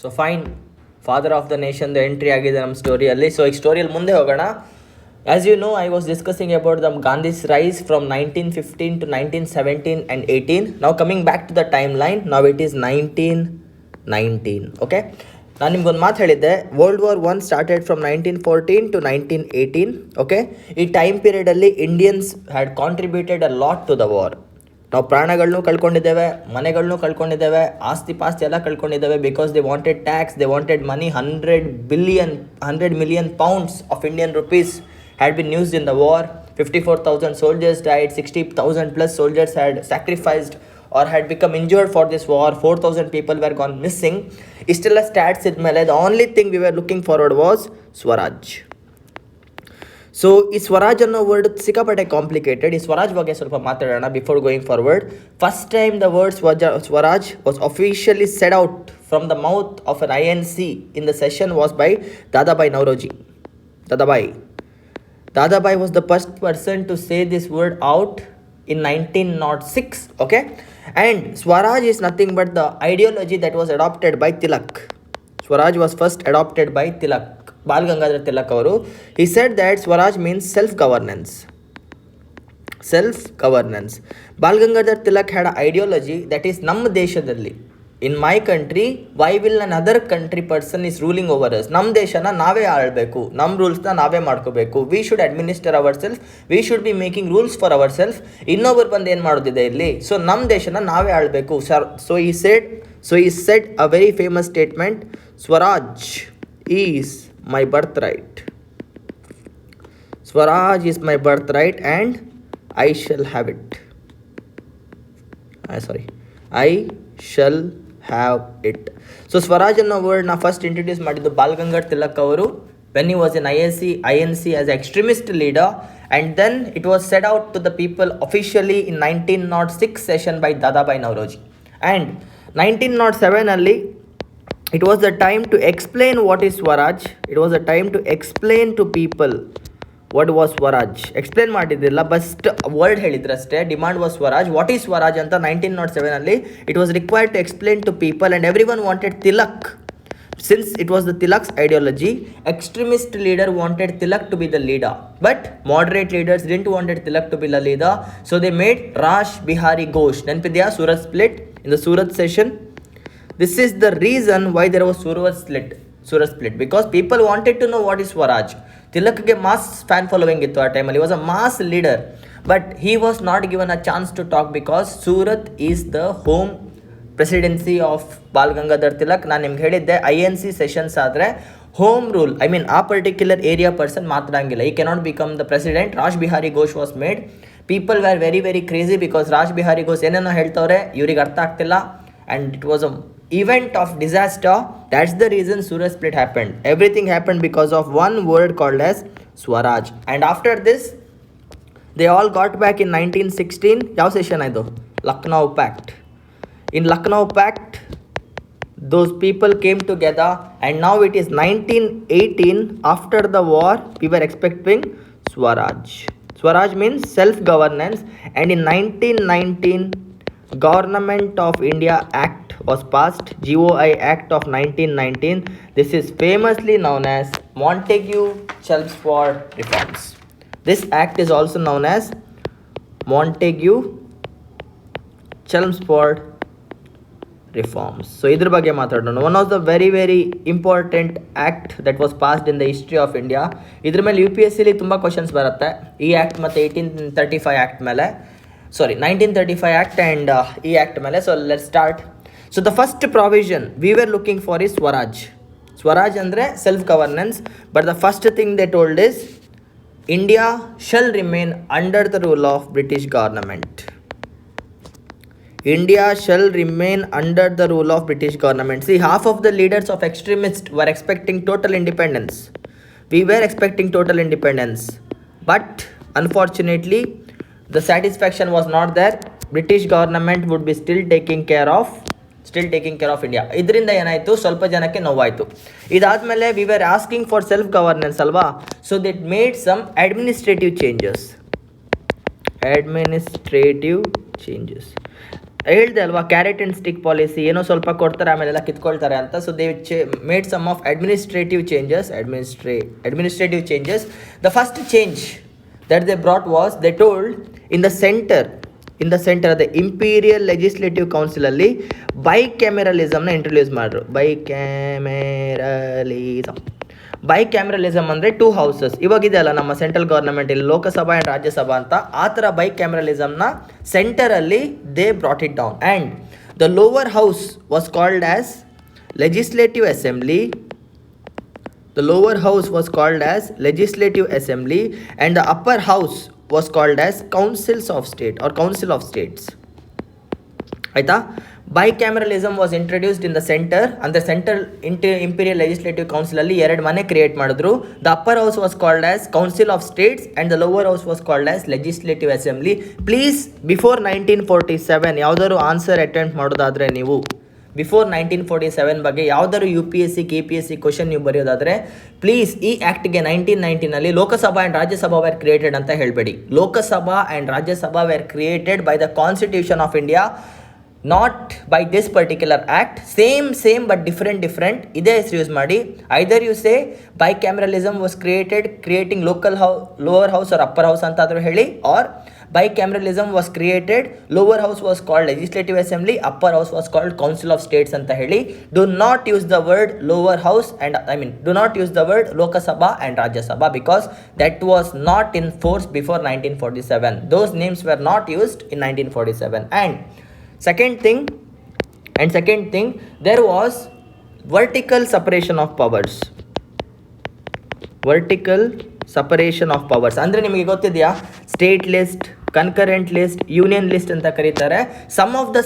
So fine, father of the nation the entry ಆಗಿದೆ ನಮ್ಮ ಸ್ಟೋರಿಯಲ್ಲಿ. ಸೊ ಈ ಸ್ಟೋರಿಯಲ್ಲಿ ಮುಂದೆ ಹೋಗೋಣ. As you know, I was discussing about the Gandhi's rise from 1915 to 1917 and 18. Now coming back to the timeline, now it is 1919. Okay, ನಾನು ನಿಮ್ಗೊಂದು ಮಾತು ಹೇಳಿದ್ದೆ, world war 1 started from 1914 to 1918. Okay, ಈ ಟೈಮ್ ಪೀರಿಯಡಲ್ಲಿ Indians had contributed a lot to the war. ನಾವು ಪ್ರಾಣಗಳನ್ನೂ ಕಳ್ಕೊಂಡಿದ್ದೇವೆ, ಮನೆಗಳನ್ನೂ ಕಳ್ಕೊಂಡಿದ್ದೇವೆ, ಆಸ್ತಿ ಪಾಸ್ತಿ ಎಲ್ಲ ಕಳ್ಕೊಂಡಿದ್ದೇವೆ. Because they wanted tax, they wanted money. 100 million pounds of Indian rupees had been used in the war. 54,000 soldiers died, 60,000 plus soldiers had sacrificed or had become injured for this war. 4,000 people were gone missing. Istella stats idmele the only thing we were looking forward was Swaraj. So ಈ ಸ್ವರಾಜ್ ಅನ್ನೋ word ಸಿಕ್ಕಾಪಟ್ಟೆ complicated. ಈ ಸ್ವರಾಜ್ ಬಗ್ಗೆ ಸ್ವಲ್ಪ ಮಾತಾಡೋಣ before going forward. First time the word Swaraj was officially shed out from the mouth of an INC in the session was by Dadabhai Naoroji. Dadabhai was the first person to say this word out in 1906. Okay, and Swaraj is nothing but the ideology that was adopted by Tilak. Swaraj was first adopted by Tilak, Bal Gangadhar Tilak avaru. He said that Swaraj means self-governance. Bal Gangadhar Tilak had an ideology that is ನಮ್ಮ ದೇಶದಲ್ಲಿ, in my country, why will another country person is ruling over us? ನಮ್ಮ ದೇಶನ ನಾವೇ ಆಳಬೇಕು, ನಮ್ಮ ರೂಲ್ಸ್ನ ನಾವೇ ಮಾಡ್ಕೋಬೇಕು. We should administer our self, we should be making rules for our self. ಇನ್ನೊಬ್ಬರು ಬಂದು ಏನು ಮಾಡೋದಿದೆ ಇಲ್ಲಿ? ಸೊ ನಮ್ಮ ದೇಶನ ನಾವೇ ಆಳಬೇಕು. So he said a very famous statement, Swaraj is my birthright. Swaraj is my birthright and I shall have it. I shall have it. So Swaraj ಅನ್ನೋ ವರ್ಡ್ನ ಫಸ್ಟ್ ಇಂಟ್ರೊಡ್ಯೂಸ್ ಮಾಡಿದ್ದು ಬಾಲ್ ಗಂಗಾಧರ್ ತಿಲಕ್ ಅವರು when he was in INC as extremist leader, and then it was said out to the people officially in 1906 session by Dadabhai Naoroji. And 1907 ಅಲ್ಲಿ it was the time to explain what is Swaraj. It was a time to explain to people what was Swaraj. Explain ಮಾಡಿದ್ದಿಲ್ಲ, buzz word ಹೇಳಿದ್ರಷ್ಟೇ. Demand was Swaraj. What is Swaraj ಅಂತ 1907 ಅಲ್ಲಿ it was required to explain to people, and every one wanted Tilak. Since it was the Tilak's ideology, extremist leader wanted Tilak to be the leader, but moderate leaders didn't wanted Tilak to be the leader. So they made Rash Bihari Ghosh. Nenpidya Surat split in the Surat session. This is the reason why there was Surat split, because people wanted to know what is Swaraj. Tilakಗೆ mass fan following ಇತ್ತು ಆ ಟೈಮಲ್ಲಿ. Was a mass leader, but he was not given a chance to talk because Surat is the home presidency of Bal Gangadhar Tilak. ನಾನು ನಿಮ್ಗೆ ಹೇಳಿದ್ದೆ, INC sessions ಆದರೆ home rule, I mean ಆ particular area person ಮಾತಾಡಂಗಿಲ್ಲ. He cannot become the president. Raj Behari Ghosh was made. People were very very crazy because Raj Behari Ghosh ಏನೇನೋ ಹೇಳ್ತವ್ರೆ, ಇವ್ರಿಗೆ ಅರ್ಥ ಆಗ್ತಿಲ್ಲ. And it was a event of disaster. That's the reason Surat split happened. Everything happened because of one word called as Swaraj. And after this they all got back in 1916. ಯಾವ session ಆಯಿತು? Lucknow Pact. In Lucknow Pact those people came together, and now it is 1918. After the war we were expecting Swaraj means self governance. And in 1919 Government of India Act was passed, GOI Act of 1919. This is famously known as Montagu-Chelmsford Reforms. This act is also known as Montagu-Chelmsford Reforms. So idr ಬಗ್ಗೆ ಮಾತಾಡೋಣ. One of the very very important act that was passed in the history of India. ಇದ್ರ ಮೇಲೆ UPSC ಲಿ ತುಂಬ questions ಬರುತ್ತೆ. ಈ act ಮತ್ತು 1835 act ಮೇಲೆ, 1935 Act and E Act ಮೇಲೆ. So let's start. So the first provision we were looking for is Swaraj ಅಂದರೆ self governance. But the first thing they told is India shall remain under the rule of British government. India shall remain under the rule of British government. See, half of the leaders of extremists were expecting total independence. We were expecting total independence, but unfortunately the satisfaction was not there. British government would be still taking care of India. ಇದರಿಂದ ಏನಾಯಿತು, ಸ್ವಲ್ಪ ಜನಕ್ಕೆ ನೋವಾಯಿತು. ಇದಾದಮೇಲೆ we were asking for self governance ಅಲ್ವಾ. So they made some administrative changes. ಹೇಳ್ದೆ ಅಲ್ವಾ, carrot and stick policy, ಏನೋ ಸ್ವಲ್ಪ ಕೊಡ್ತಾರೆ ಆಮೇಲೆಲ್ಲ ಕಿತ್ಕೊಳ್ತಾರೆ ಅಂತ. So they made some of administrative changes. The first change that they brought was, they told in the center the imperial legislative council ಅಲ್ಲಿ ಬೈಕ್ಯಾಮೆರಲಿಸಮ್ನ ಇಂಟ್ರೊಡ್ಯೂಸ್ ಮಾಡಿದ್ರು. ಬೈಕ್ಯಾಮೆರಲಿಸಮ್ ಅಂದರೆ 2 ಹೌಸಸ್. ಇವಾಗಿದೆ ಅಲ್ಲ ನಮ್ಮ ಸೆಂಟ್ರಲ್ ಗೌರ್ಮೆಂಟ್ ಇಲ್ಲಿ ಲೋಕಸಭಾ ಆ್ಯಂಡ್ ರಾಜ್ಯಸಭಾ ಅಂತ, ಆ ಥರ ಬೈಕ್ಯಾಮೆರಲಿಸಮ್ನ ಸೆಂಟರಲ್ಲಿ they brought it down. And the lower house was called as legislative assembly. The lower house was called as Legislative Assembly and the upper house was called as Councils of State or Council of States. ಆಯಿತಾ? Bicameralism was introduced in the centre. ಅಂದರೆ central imperial legislative ಕೌನ್ಸಿಲಲ್ಲಿ 2 ಮನೆ create ಮಾಡಿದ್ರು. The upper house was called as council of states and the lower house was called as legislative assembly. Please before 1947 ಯಾವುದಾದ್ರು answer attempt ಮಾಡೋದಾದರೆ ನೀವು before 1947 ಬಗ್ಗೆ ಯಾವುದಾದ್ರು UPSC KPSC question ನೀವು ಬರೆಯೋದಾದರೆ ಪ್ಲೀಸ್ ಈ ಆ್ಯಕ್ಟ್ಗೆ 1990ನಲ್ಲಿ Lok Sabha and Rajya Sabha were created ಅಂತ ಹೇಳಬೇಡಿ. Lok Sabha and Rajya Sabha were created by the constitution of India, not by this particular act. Same but different ಇದೇ ಹೆಸರು ಯೂಸ್ ಮಾಡಿ. Either you say bicameralism was creating lower house or upper house ಅಂತಾದರೂ ಹೇಳಿ, or bicameralism was created, lower house was called legislative assembly, upper house was called council of states anta heli. Do not use the word lower house and do not use the word Lok Sabha and Rajya Sabha because that was not in force before 1947. Those names were not used in 1947. And second thing, there was vertical separation of powers. ಅಂದರೆ ನಿಮಗೆ ಗೊತ್ತಿದೆಯಾ, state list, concurrent list, union list ಅಂತ ಕರೀತಾರೆ. Some of the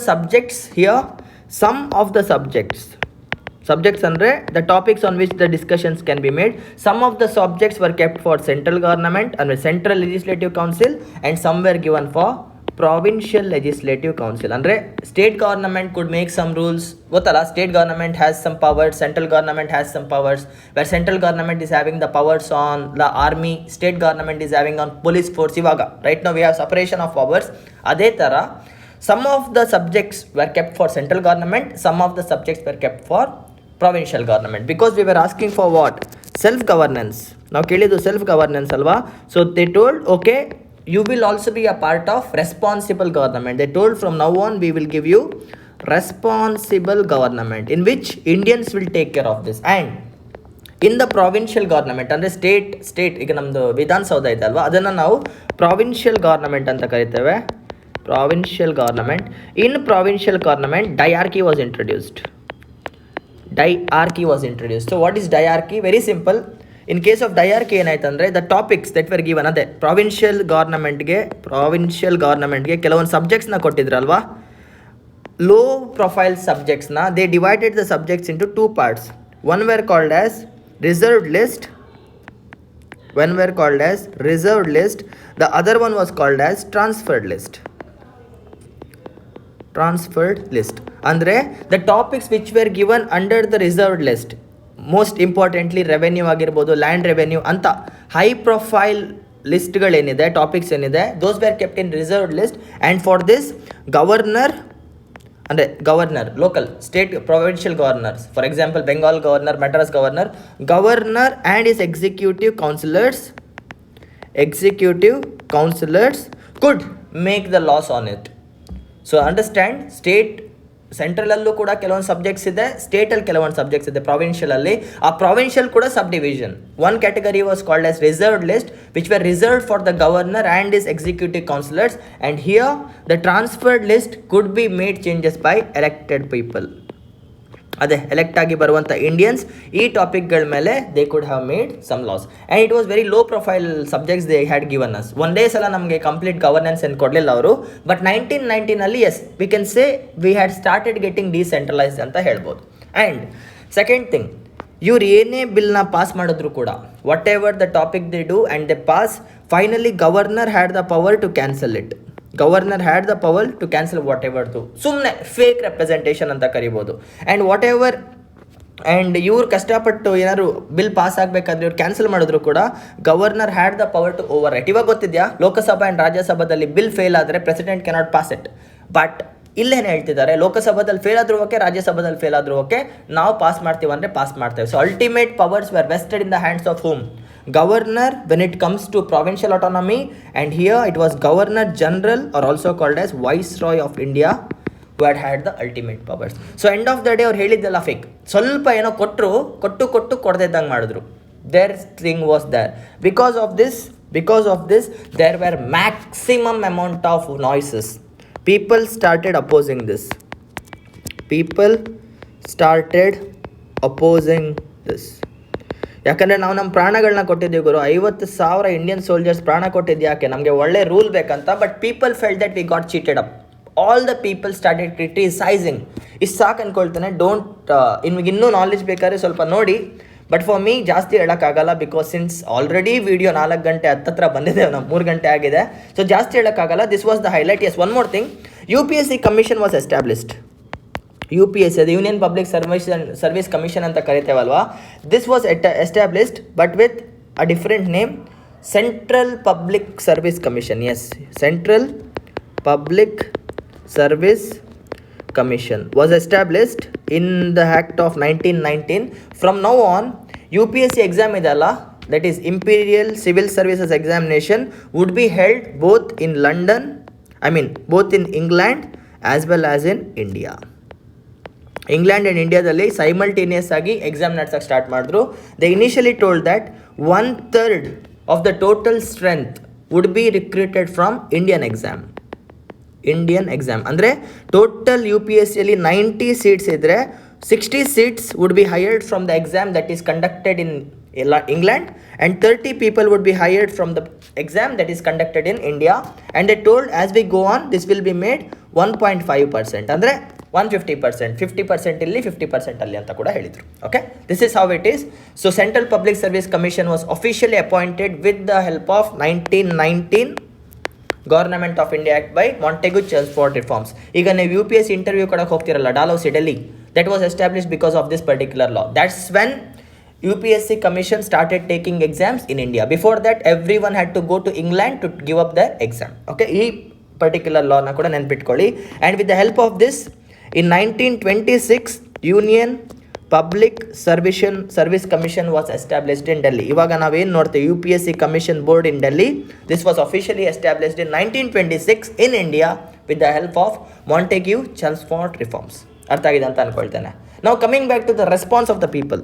subjects ಅಂದರೆ the topics on which the discussions can be made. Some of the subjects were kept for central government ಅಂದರೆ central legislative council and some were given for provincial legislative council. ಅಂದರೆ state government could make some rules. ಗೊತ್ತಲ್ಲ, state government has some powers, central government has some powers. Where central government is having the powers on the army, state government is having on police force. ಇವಾಗ right now we have separation of powers. ಅದೇ ಥರ some of the subjects were kept for central government, some of the subjects were kept for provincial government. Because we were asking for what? Self governance. ನಾವು ಕೇಳಿದ್ದು self governance ಅಲ್ವಾ? So they told okay, you will also be a part of responsible government. They told from now on we will give you responsible government in which Indians will take care of this. And in the provincial government ಅಂದರೆ state ಈಗ ನಮ್ಮದು ವಿಧಾನಸೌಧ ಇದೆ ಅಲ್ವಾ, ಅದನ್ನು ನಾವು provincial government ಅಂತ ಕರಿತೇವೆ. Provincial government. In provincial government diarchy was introduced. So what is diarchy? Very simple. In case of diarchy ಏನಾಯ್ತು ಅಂದರೆ the topics that were given, ಅದೇ ಪ್ರಾವಿನ್ಷಿಯಲ್ ಗವರ್ನಮೆಂಟ್ಗೆ ಕೆಲವೊಂದು ಸಬ್ಜೆಕ್ಟ್ಸ್ನ ಕೊಟ್ಟಿದ್ರಲ್ವಾ, ಲೋ ಪ್ರೊಫೈಲ್ ಸಬ್ಜೆಕ್ಟ್ಸ್ನ they divided the subjects into 2 parts. One were called as reserved list. The other one was called as transferred list. ಅಂದರೆ the topics which were given under the reserved list, most importantly revenue ಆಗಿರ್ಬೋದು, land revenue ಅಂತ high profile ಲಿಸ್ಟ್ಗಳೇನಿದೆ, topics ಏನಿದೆ, those were kept in reserved list. And for this governor, local state provincial governors, for example Bengal governor, Madras governor and is executive councillors could make the laws on it. So understand, state ಸೆಂಟ್ರಲಲ್ಲೂ ಕೂಡ ಕೆಲವೊಂದು subjects ಇದೆ, ಸ್ಟೇಟಲ್ಲಿ ಕೆಲವೊಂದು subjects ಇದೆ ಪ್ರಾವಿನ್ಷಿಯಲಲ್ಲಿ. ಆ provincial ಕೂಡ sub division. One category was called as reserved list which were reserved for the governor and is executive councillors. And here the transferred list could be made changes by elected people. ಅದೇ elect ಆಗಿ ಬರುವಂಥ Indians ಈ ಟಾಪಿಕ್ಗಳ ಮೇಲೆ they could have made some laws. And it was very low profile subjects they had given us. ಒಂದೇ ಸಲ ನಮಗೆ complete governance ಏನು ಕೊಡಲಿಲ್ಲ ಅವರು. But 1990ನಲ್ಲಿ S we can say we had started getting decentralised ಅಂತ ಹೇಳ್ಬೋದು. ಆ್ಯಂಡ್ ಸೆಕೆಂಡ್ ಥಿಂಗ್, ಇವ್ರು ಏನೇ ಬಿಲ್ನ ಪಾಸ್ ಮಾಡಿದ್ರು ಕೂಡ whatever the topic they do and they pass, finally governor had the power to cancel it. Whatever ದು ಸುಮ್ಮನೆ fake representation ಅಂತ ಕರಿಬೋದು. ಆ್ಯಂಡ್ ವಾಟ್ ಎವರ್ ಆ್ಯಂಡ್ ಇವ್ರು ಕಷ್ಟಪಟ್ಟು ಏನಾದ್ರು ಬಿಲ್ ಪಾಸ್ ಆಗಬೇಕಾದ್ರೆ ಇವ್ರು ಕ್ಯಾನ್ಸಲ್ ಮಾಡಿದ್ರು ಕೂಡ governor had the power to override. ಇವಾಗ ಗೊತ್ತಿದೆಯಾ, ಲೋಕಸಭಾ ಆ್ಯಂಡ್ ರಾಜ್ಯಸಭಾದಲ್ಲಿ ಬಿಲ್ ಫೇಲ್ ಆದರೆ president cannot pass it. But ಇಲ್ಲೇನು ಹೇಳ್ತಿದ್ದಾರೆ, ಲೋಕಸಭಾದಲ್ಲಿ ಫೇಲ್ ಆದ್ರೂ ಓಕೆ, ರಾಜ್ಯಸಭಾದಲ್ಲಿ ಫೇಲ್ ಆದ್ರೂ ಓಕೆ, ನಾವು ಪಾಸ್ ಮಾಡ್ತೀವಿ ಅಂದರೆ ಪಾಸ್ ಮಾಡ್ತೇವೆ. So ultimate powers were vested in the hands of whom? Governor when it comes to provincial autonomy, and here it was governor general are also called as viceroy of India who had had the ultimate powers. So end of the day ಅವ್ರು ಹೇಳಿದ್ದೆಲ್ಲ fake. ಸ್ವಲ್ಪ ಏನೋ ಕೊಟ್ಟು ಕೊಡದೇ ಇದ್ದಂಗೆ ಮಾಡಿದ್ರು. Their thing was there. Because of this there were maximum amount of noises. People started opposing this. ಯಾಕಂದರೆ ನಾವು ನಮ್ಮ ಪ್ರಾಣಗಳನ್ನ ಕೊಟ್ಟಿದ್ದೀವಿ ಗುರು. 50,000 ಇಂಡಿಯನ್ ಸೋಲ್ಜರ್ಸ್ ಪ್ರಾಣ ಕೊಟ್ಟಿದ್ದು ಯಾಕೆ? ನಮಗೆ ಒಳ್ಳೆ ರೂಲ್ ಬೇಕಂತ. But people felt that we got cheated up. All the people started criticising. ಇಷ್ಟು ಸಾಕು ಅಂದ್ಕೊಳ್ತಾನೆ. ನಿಮಗೆ ಇನ್ನೂ ನಾಲೆಜ್ ಬೇಕಾದ್ರೆ ಸ್ವಲ್ಪ ನೋಡಿ. ಬಟ್ ಫಾರ್ ಮೀ ಜಾಸ್ತಿ ಹೇಳೋಕ್ಕಾಗಲ್ಲ, ಬಿಕಾಸ್ ಸಿನ್ಸ್ ಆಲ್ರೆಡಿ ವಿಡಿಯೋ 4 ಗಂಟೆ ಹತ್ತತ್ರ ಬಂದಿದೆ, ನಾವು 3 ಗಂಟೆ ಆಗಿದೆ. ಸೊ ಜಾಸ್ತಿ ಹೇಳೋಕ್ಕಾಗಲ್ಲ. This was the highlight. Yes, one more thing. UPSC commission was established. UPSC, ಅದು ಯೂನಿಯನ್ ಪಬ್ಲಿಕ್ ಸರ್ವಿಸ್ ಕಮಿಷನ್ ಅಂತ ಕರಿತೇವಲ್ವಾ. This was established but with a different name, central public service commission. Yes, central public Service Commission was established in the Act of 1919. From now on, UPSC exam idalla, that is Imperial Civil Services Examination, would be held both in England as well as in India. England and India dalli simultaneous agi exam ನಡೆಸಕ್ಕೆ start ಮಾಡಿದ್ರು. They initially told that 1/3 of the total strength would be recruited from Indian exam. ಅಂದರೆ total UPSCಯಲ್ಲಿ 90 seats ಇದ್ದರೆ 60 seats would be hired from the exam that is conducted in England, and 30 people would be hired from the exam that is conducted in India. And they told as we go on this will be made 1.5%, ಅಂದರೆ 150%, 50% ಇಲ್ಲಿ 50% ಅಲ್ಲಿ ಅಂತ ಕೂಡ ಹೇಳಿದರು. Okay, this is how it is. So central public service commission was officially appointed with the help of 1919 government of India act by Montagu Chelmsford reforms. ಈಗ ನೀವು UPSC interview ಕೊಡಕ್ಕೆ ಹೋಗ್ತಿರಲ್ಲ, Dalhousie Delhi, that was established because of this particular law. That's when UPSC commission started taking exams in India. Before that, everyone had to go to England to give up their exam. Okay, ಈ particular ಲಾನ ಕೂಡ ನೆನ್ಪಿಟ್ಕೊಳ್ಳಿ. And with the help of this, in 1926 union public service commission was established in Delhi. ಇವಾಗ ನಾವೇನು ನೋಡ್ತೇವೆ, UPSC commission board in Delhi, this was officially established in 1926 in India with the help of Montagu Chelmsford reforms. ಅರ್ಥ ಆಗಿದೆ ಅಂತ ಅನ್ಕೊಳ್ತೇನೆ. ನಾವು coming back to the response of the people.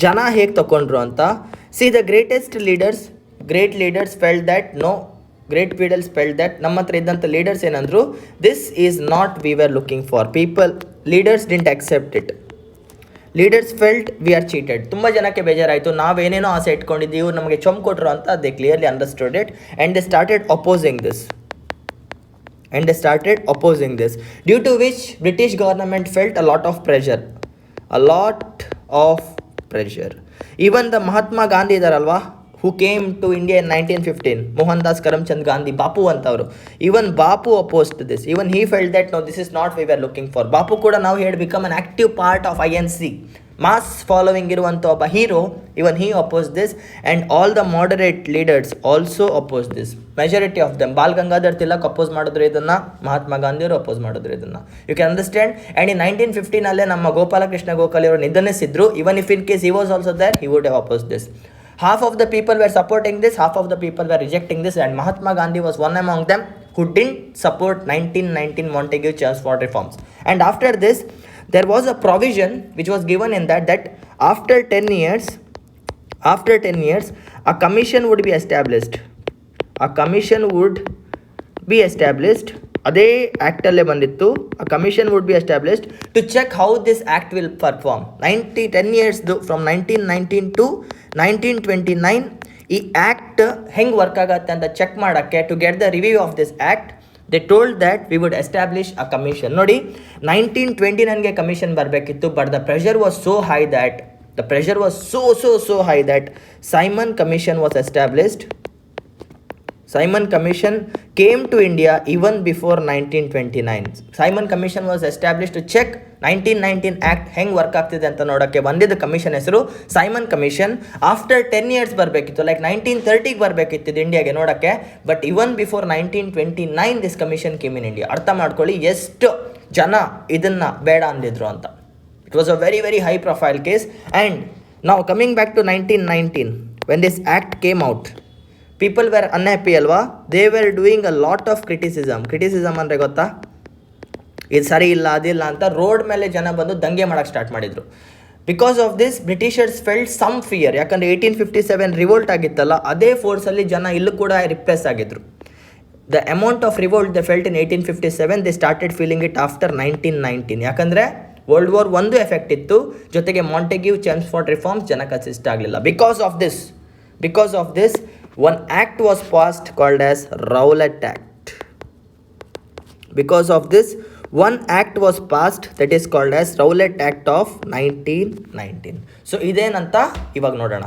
ಜನ ಹೇಗೆ ತಗೊಂಡ್ರು ಅಂತ. See the great leaders felt that ನಮ್ಮ ಹತ್ರ ಇದ್ದಂಥ ಲೀಡರ್ಸ್ ಏನಂದ್ರು, this is not we were looking for. Leaders didn't accept it. Leaders felt we are cheated. ತುಂಬ ಜನಕ್ಕೆ ಬೇಜಾರಾಯಿತು, ನಾವೇನೇನೋ ಆಸೆ ಇಟ್ಕೊಂಡಿದ್ದೀವಿ, ಇವ್ರು ನಮಗೆ ಚೊಂಬು ಕೊಟ್ಟರು ಅಂತ. They clearly understood it and they started opposing this. Due to which British government felt a lot of pressure. Even the Mahatma Gandhi idharalva, who came to India in 1915, Mohandas Karamchand Gandhi, Bapu antavaru, even Bapu opposed to this. Even he felt that no, this is not we were looking for. Bapu kuda now he had become an active part of INC, mass following ಇರುವಂಥ ಒಬ್ಬ hero. Even he opposed this, and all the moderate leaders also opposed this. Majority of them, Bal Gangadhar Tilak oppose ಮಾಡಿದ್ರು ಇದನ್ನು, ಮಹಾತ್ಮ ಗಾಂಧಿಯವರು oppose ಮಾಡಿದ್ರು ಇದನ್ನು. You can understand. And in 1915 ನಮ್ಮ ಗೋಪಾಲಕೃಷ್ಣ ಗೋಖಲೆ ಅವರು ನಿಧನಿಸಿದ್ರು. Even if in case he was also there, he would have opposed this. Half of the people were supporting this, half of the people were rejecting this, and Mahatma Gandhi was one among them who didn't support 1919 Montagu Chelmsford reforms. And after this, there was a provision which was given in that after 10 years, a commission would be established. ಅದೇ ಆ್ಯಕ್ಟಲ್ಲೇ ಬಂದಿತ್ತು. a commission would be established to check how this act will perform. 10 years from 1919 to 1929 ಈ act ಹೆಂಗೆ work ಆಗತ್ತೆ ಅಂತ check ಮಾಡೋಕ್ಕೆ, to get the review of this act, they told that we would establish a commission. ನೋಡಿ, 1929ಗೆ commission ಬರಬೇಕಿತ್ತು, but the pressure was so high that Simon Commission was established. Simon Commission came to India even before 1929. Simon Commission was established to check 1919 Act ಹೆಂಗೆ work ಆಗ್ತಿದೆ ಅಂತ ನೋಡೋಕ್ಕೆ ಬಂದಿದ್ದ ಕಮಿಷನ್ ಹೆಸರು ಸೈಮನ್ ಕಮಿಷನ್. ಆಫ್ಟರ್ 10 years ಬರಬೇಕಿತ್ತು, like 1930ಗೆ ಬರಬೇಕಿತ್ತು ಇಂಡಿಯಾಗೆ ನೋಡೋಕ್ಕೆ, but even before 1929 this commission came in India. ಅರ್ಥ ಮಾಡ್ಕೊಳ್ಳಿ ಎಷ್ಟು ಜನ ಇದನ್ನು ಬೇಡ ಅಂದಿದ್ರು ಅಂತ. It was a very very high profile case. And ನಾವು coming back to 1919 when this act came out, people were unhappy ಅಲ್ವಾ. They were doing a lot of criticism ಅಂದರೆ ಗೊತ್ತಾ, ಇದು ಸರಿ ಇಲ್ಲ ಅದಿಲ್ಲ ಅಂತ ರೋಡ್ ಮೇಲೆ ಜನ ಬಂದು ದಂಗೆ ಮಾಡೋಕ್ಕೆ ಸ್ಟಾರ್ಟ್ ಮಾಡಿದರು. Because of this Britishers felt some fear, ಯಾಕಂದರೆ 1857 ರಿವೋಲ್ಟ್ ಆಗಿತ್ತಲ್ಲ, ಅದೇ ಫೋರ್ಸಲ್ಲಿ ಜನ ಇಲ್ಲೂ ಕೂಡ ರಿಪ್ರೆಸ್ ಆಗಿದ್ರು. The amount of revolt the felt in 1857 they started feeling it after 1919. ಯಾಕಂದರೆ ವರ್ಲ್ಡ್ ವಾರ್ ಒಂದು ಎಫೆಕ್ಟ್ ಇತ್ತು, ಜೊತೆಗೆ ಮಾಂಟೆಗ್ಯೂ ಚೆಮ್ಸ್ಫೋರ್ಡ್ ರಿಫಾರ್ಮ್ಸ್ ಜನಕ್ಕೆ ಅಸಿಸ್ಟ್ ಆಗಲಿಲ್ಲ. Because of this one act was passed called as Rowlatt Act. Because of this, one act was passed that is called as Rowlatt Act of 1919. So ಇದೇನಂತ ಇವಾಗ ನೋಡೋಣ.